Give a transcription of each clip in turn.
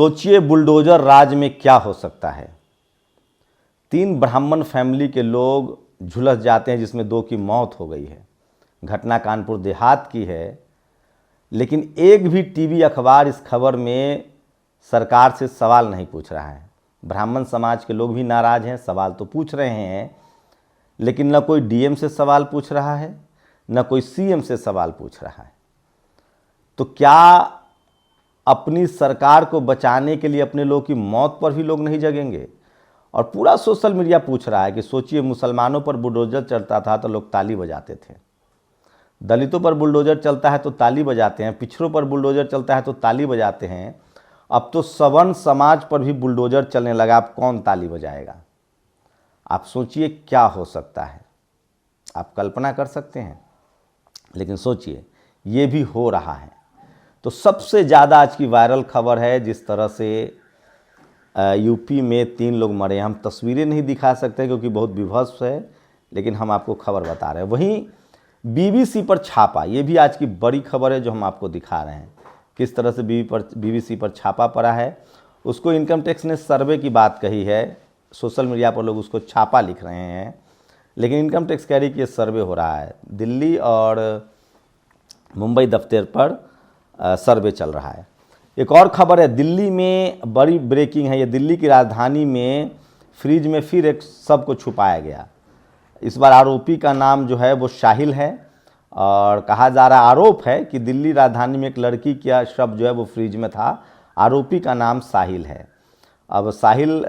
सोचिए बुलडोजर राज में क्या हो सकता है। 3 ब्राह्मण फैमिली के लोग झुलस जाते हैं, जिसमें 2 की मौत हो गई है। घटना कानपुर देहात की है, लेकिन एक भी टीवी अखबार इस खबर में सरकार से सवाल नहीं पूछ रहा है। ब्राह्मण समाज के लोग भी नाराज़ हैं, सवाल तो पूछ रहे हैं, लेकिन न कोई डीएम से सवाल पूछ रहा है, न कोई सीएम से सवाल पूछ रहा है। तो क्या अपनी सरकार को बचाने के लिए अपने लोग की मौत पर भी लोग नहीं जगेंगे? और पूरा सोशल मीडिया पूछ रहा है कि सोचिए, मुसलमानों पर बुलडोजर चलता था तो लोग ताली बजाते थे, दलितों पर बुलडोजर चलता है तो ताली बजाते हैं, पिछड़ों पर बुलडोजर चलता है तो ताली बजाते हैं। अब तो सवर्ण समाज पर भी बुलडोजर चलने लगा, अब कौन ताली बजाएगा? आप सोचिए क्या हो सकता है, आप कल्पना कर सकते हैं। लेकिन सोचिए, ये भी हो रहा है। तो सबसे ज़्यादा आज की वायरल खबर है, जिस तरह से यूपी में 3 लोग मरे। हम तस्वीरें नहीं दिखा सकते क्योंकि बहुत विभत्स है, लेकिन हम आपको खबर बता रहे हैं। वहीं बीबीसी पर छापा, ये भी आज की बड़ी खबर है जो हम आपको दिखा रहे हैं। किस तरह से बीबीसी पर छापा पड़ा है, उसको इनकम टैक्स ने सर्वे की बात कही है। सोशल मीडिया पर लोग उसको छापा लिख रहे हैं, लेकिन इनकम टैक्स कह रही कि ये सर्वे हो रहा है। दिल्ली और मुंबई दफ्तर पर सर्वे चल रहा है। एक और खबर है, दिल्ली में बड़ी ब्रेकिंग है। ये दिल्ली की राजधानी में फ्रिज में फिर एक शव को छुपाया गया। इस बार आरोपी का नाम जो है वो साहिल है, और कहा जा रहा आरोप है कि दिल्ली राजधानी में एक लड़की का शव जो है वो फ्रिज में था। आरोपी का नाम साहिल है। अब साहिल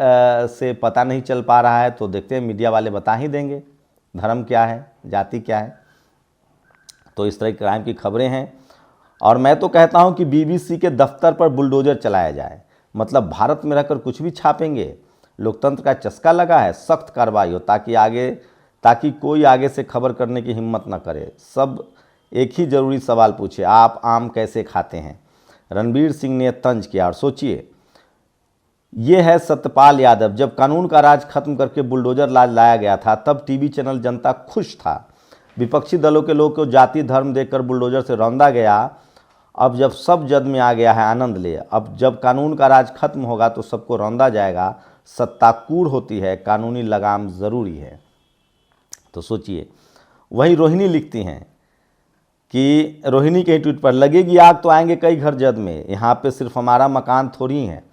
से पता नहीं चल पा रहा है, तो देखते हैं, मीडिया वाले बता ही देंगे धर्म क्या है, जाति क्या है। तो इस तरह की क्राइम की खबरें हैं। और मैं तो कहता हूं कि बीबीसी के दफ्तर पर बुलडोजर चलाया जाए, मतलब भारत में रहकर कुछ भी छापेंगे। लोकतंत्र का चस्का लगा है, सख्त कार्रवाई हो ताकि कोई आगे से खबर करने की हिम्मत न करे। सब एक ही ज़रूरी सवाल पूछे, आप आम कैसे खाते हैं? रणवीर सिंह ने तंज किया। और सोचिए, ये है सत्यपाल यादव। जब कानून का राज खत्म करके बुलडोजर राज लाया गया था, तब टीवी चैनल जनता खुश था। विपक्षी दलों के लोग को जाति धर्म देखकर बुलडोजर से रौंदा गया। अब जब सब जद में आ गया है, आनंद ले। अब जब कानून का राज खत्म होगा तो सबको रौंदा जाएगा। सत्ता कूड़ होती है, कानूनी लगाम ज़रूरी है। तो सोचिए, वहीं रोहिणी लिखती हैं कि रोहिणी के ट्वीट पर, लगेगी आग तो आएंगे कई घर जद में, यहाँ पे सिर्फ हमारा मकान थोड़ी है।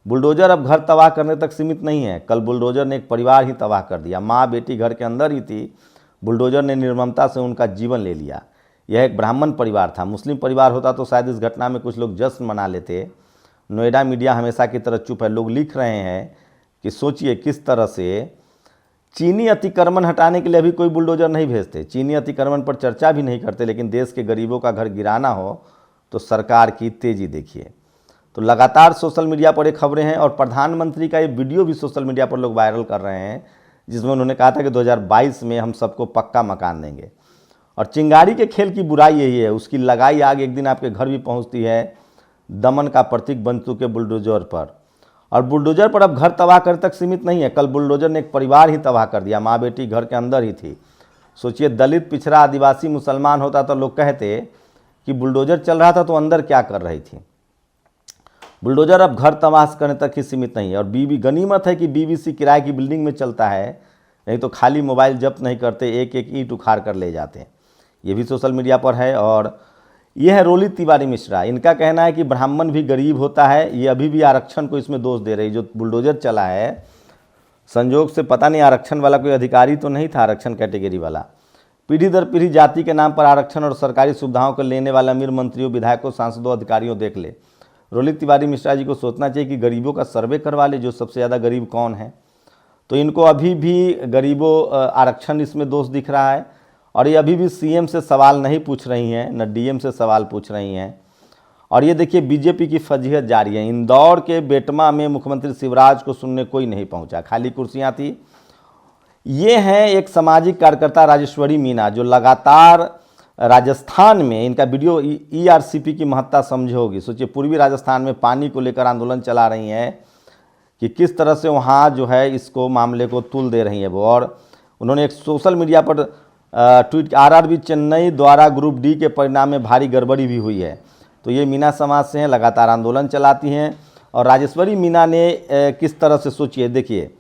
बुलडोजर अब घर तबाह करने तक सीमित नहीं है। कल बुलडोजर ने एक परिवार ही तबाह कर दिया। माँ बेटी घर के अंदर ही थी, बुलडोजर ने निर्ममता से उनका जीवन ले लिया। यह एक ब्राह्मण परिवार था। मुस्लिम परिवार होता तो शायद इस घटना में कुछ लोग जश्न मना लेते। नोएडा मीडिया हमेशा की तरह चुप है। लोग लिख रहे हैं कि सोचिए किस तरह से चीनी अतिक्रमण हटाने के लिए अभी कोई बुलडोजर नहीं भेजते, चीनी अतिक्रमण पर चर्चा भी नहीं करते, लेकिन देश के गरीबों का घर गिराना हो तो सरकार की तेजी देखिए। तो लगातार सोशल मीडिया पर ये खबरें हैं, और प्रधानमंत्री का ये वीडियो भी सोशल मीडिया पर लोग वायरल कर रहे हैं, जिसमें उन्होंने कहा था कि 2022 में हम सबको पक्का मकान देंगे। और चिंगारी के खेल की बुराई यही है, उसकी लगाई आग एक दिन आपके घर भी पहुंचती है। दमन का प्रतीक बन चुके बुलडोजर पर, और बुलडोजर पर अब घर तबाह कर तक सीमित नहीं है। कल बुलडोजर ने एक परिवार ही तबाह कर दिया, माँ बेटी घर के अंदर ही थी। सोचिए, दलित, पिछड़ा, आदिवासी, मुसलमान होता तो लोग कहते कि बुलडोजर चल रहा था तो अंदर क्या कर रही थी। बुलडोजर अब घर तबाह करने तक ही सीमित नहीं है। और गनीमत है कि बीबीसी किराए की बिल्डिंग में चलता है, नहीं तो खाली मोबाइल जब्त नहीं करते, एक एक ईंट उखाड़ कर ले जाते हैं। ये भी सोशल मीडिया पर है। और यह है रोली तिवारी मिश्रा। इनका कहना है कि ब्राह्मण भी गरीब होता है। ये अभी भी आरक्षण को इसमें दोष दे रही। जो बुलडोजर चला है, संजोग से पता नहीं आरक्षण वाला कोई अधिकारी तो नहीं था, आरक्षण कैटेगरी वाला। पीढ़ी दर पीढ़ी जाति के नाम पर आरक्षण और सरकारी सुविधाओं को लेने वाला अमीर मंत्रियों, विधायकों, सांसदों, अधिकारियों देख ले। रोली तिवारी मिश्रा जी को सोचना चाहिए कि गरीबों का सर्वे करवा ले, जो सबसे ज़्यादा गरीब कौन है। तो इनको अभी भी गरीबों आरक्षण इसमें दोष दिख रहा है। और ये अभी भी सीएम से सवाल नहीं पूछ रही हैं, न डीएम से सवाल पूछ रही हैं। और ये देखिए, बीजेपी की फजीहत जारी है। इंदौर के बेटमा में मुख्यमंत्री शिवराज को सुनने कोई नहीं पहुंचा, खाली कुर्सियां थी। ये हैं एक सामाजिक कार्यकर्ता राजेश्वरी मीना, जो लगातार राजस्थान में, इनका वीडियो ईआरसीपी की महत्ता समझे होगी। सोचिए, पूर्वी राजस्थान में पानी को लेकर आंदोलन चला रही हैं कि किस तरह से वहाँ जो है इसको मामले को तुल दे रही है वो। और उन्होंने एक सोशल मीडिया पर ट्वीट, आरआरबी चेन्नई द्वारा ग्रुप डी के परिणाम में भारी गड़बड़ी भी हुई है। तो ये मीना समाज से हैं, लगातार आंदोलन चलाती हैं। और राजेश्वरी मीना ने किस तरह से, सोचिए, देखिए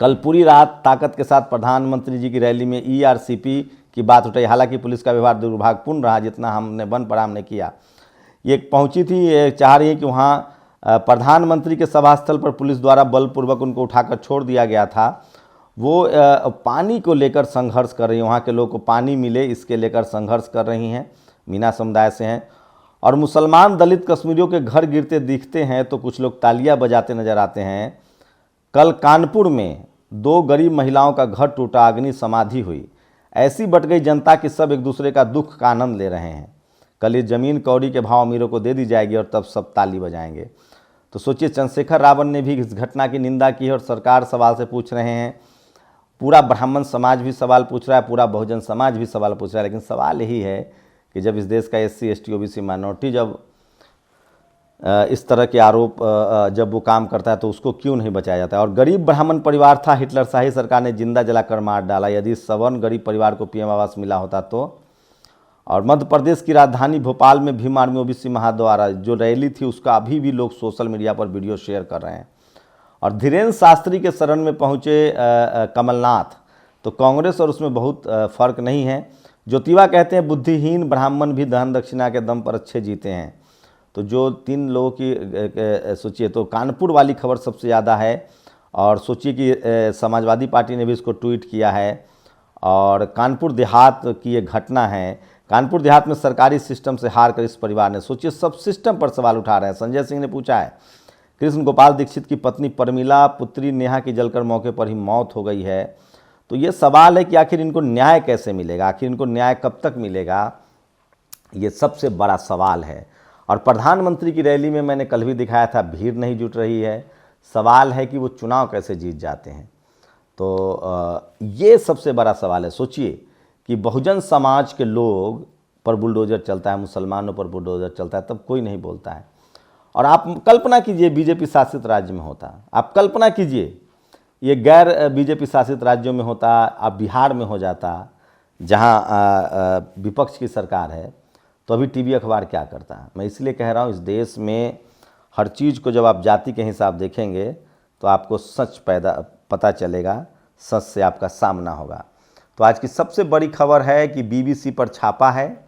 कल पूरी रात ताकत के साथ प्रधानमंत्री जी की रैली में ERCP की बात उठाई। हालांकि पुलिस का व्यवहार दुर्भाग्यपूर्ण रहा, जितना हमने बन पड़ा हमने किया। ये पहुंची थी, चाह रही है कि वहाँ प्रधानमंत्री के सभा स्थल पर पुलिस द्वारा बलपूर्वक उनको उठाकर छोड़ दिया गया था। वो पानी को लेकर संघर्ष कर रही हैं, वहाँ के लोगों को पानी मिले इसके लेकर संघर्ष कर रही हैं, मीना समुदाय से हैं। और मुसलमान दलित कश्मीरियों के घर गिरते दिखते हैं तो कुछ लोग तालियां बजाते नजर आते हैं। कल कानपुर में 2 गरीब महिलाओं का घर टूटा, अग्नि समाधि हुई। ऐसी बट गई जनता कि सब एक दूसरे का दुख का आनंद ले रहे हैं। कल ये ज़मीन कौड़ी के भाव अमीरों को दे दी जाएगी और तब सब ताली बजाएंगे। तो सोचिए, चंद्रशेखर रावण ने भी इस घटना की निंदा की है और सरकार सवाल से पूछ रहे हैं। पूरा ब्राह्मण समाज भी सवाल पूछ रहा है, पूरा बहुजन समाज भी सवाल पूछ रहा है। लेकिन सवाल यही है कि जब इस देश का SC ST OBC माइनॉरिटी जब इस तरह के आरोप जब वो काम करता है तो उसको क्यों नहीं बचाया जाता है। और गरीब ब्राह्मण परिवार था, हिटलरशाही सरकार ने जिंदा जलाकर मार डाला। यदि सवर्ण गरीब परिवार को PM आवास मिला होता तो। और मध्य प्रदेश की राजधानी भोपाल में भीम आर्मी OBC महाद्वारा जो रैली थी उसका अभी भी लोग सोशल मीडिया पर वीडियो शेयर कर रहे हैं। और धीरेन्द्र शास्त्री के शरण में पहुंचे कमलनाथ, तो कांग्रेस और उसमें बहुत फर्क नहीं है। ज्योतिबा कहते हैं बुद्धिहीन ब्राह्मण भी दान दक्षिणा के दम पर अच्छे जीते हैं। तो जो 3 लोगों की सोचिए, तो कानपुर वाली खबर सबसे ज़्यादा है। और सोचिए कि समाजवादी पार्टी ने भी इसको ट्वीट किया है। और कानपुर देहात की ये घटना है। कानपुर देहात में सरकारी सिस्टम से हार कर इस परिवार ने, सोचिए, सब सिस्टम पर सवाल उठा रहे हैं। संजय सिंह ने पूछा है, कृष्ण गोपाल दीक्षित की पत्नी परमिला, पुत्री नेहा की जलकर मौके पर ही मौत हो गई है। तो ये सवाल है कि आखिर इनको न्याय कैसे मिलेगा, आखिर इनको न्याय कब तक मिलेगा, ये सबसे बड़ा सवाल है। और प्रधानमंत्री की रैली में मैंने कल भी दिखाया था, भीड़ नहीं जुट रही है। सवाल है कि वो चुनाव कैसे जीत जाते हैं। तो ये सबसे बड़ा सवाल है। सोचिए कि बहुजन समाज के लोग पर बुलडोजर चलता है, मुसलमानों पर बुलडोजर चलता है, तब कोई नहीं बोलता है। और आप कल्पना कीजिए BJP शासित राज्य में होता, आप कल्पना कीजिए ये गैर BJP शासित राज्यों में होता, आप बिहार में हो जाता जहां विपक्ष की सरकार है, तो अभी टीवी अखबार क्या करता। मैं इसलिए कह रहा हूं, इस देश में हर चीज़ को जब आप जाति के हिसाब देखेंगे तो आपको सच पता चलेगा, सच से आपका सामना होगा। तो आज की सबसे बड़ी खबर है कि BBC पर छापा है,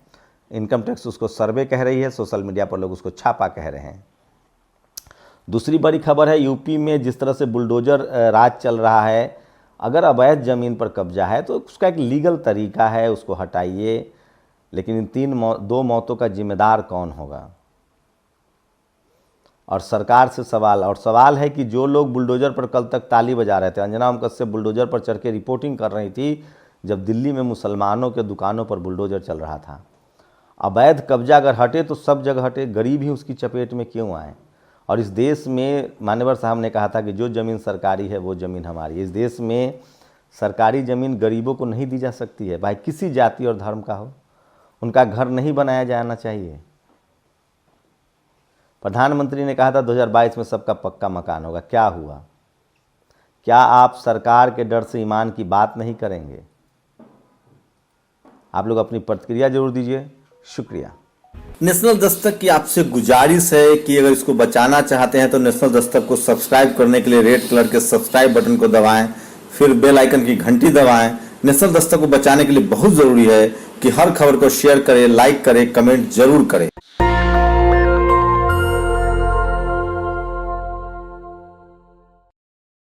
इनकम टैक्स उसको सर्वे कह रही है, सोशल मीडिया पर लोग उसको छापा कह रहे हैं। दूसरी बड़ी खबर है यूपी में जिस तरह से बुलडोजर राज चल रहा है, अगर अवैध ज़मीन पर कब्जा है तो उसका एक लीगल तरीका है, उसको हटाइए। लेकिन इन 2 मौतों का जिम्मेदार कौन होगा। और सरकार से सवाल है कि जो लोग बुलडोजर पर कल तक ताली बजा रहे थे, अंजना ओम कश्यप बुलडोजर पर चढ़ के रिपोर्टिंग कर रही थी जब दिल्ली में मुसलमानों के दुकानों पर बुलडोजर चल रहा था। अवैध कब्जा अगर हटे तो सब जगह हटे, गरीब ही उसकी चपेट में क्यों आए। और इस देश में मान्यवर साहब ने कहा था कि जो ज़मीन सरकारी है वो ज़मीन हमारी है। इस देश में सरकारी ज़मीन गरीबों को नहीं दी जा सकती है, भाई किसी जाति और धर्म का हो, उनका घर नहीं बनाया जाना चाहिए। प्रधानमंत्री ने कहा था 2022 में सबका पक्का मकान होगा, क्या हुआ। क्या आप सरकार के डर से ईमान की बात नहीं करेंगे। आप लोग अपनी प्रतिक्रिया जरूर दीजिए, शुक्रिया। नेशनल दस्तक की आपसे गुजारिश है कि अगर इसको बचाना चाहते हैं तो नेशनल दस्तक को सब्सक्राइब करने के लिए रेड कलर के सब्सक्राइब बटन को दबाएं, फिर बेल आइकन की घंटी दबाएं। नेशनल दस्तक को बचाने के लिए बहुत जरूरी है कि हर खबर को शेयर करें, लाइक करें, कमेंट जरूर करें।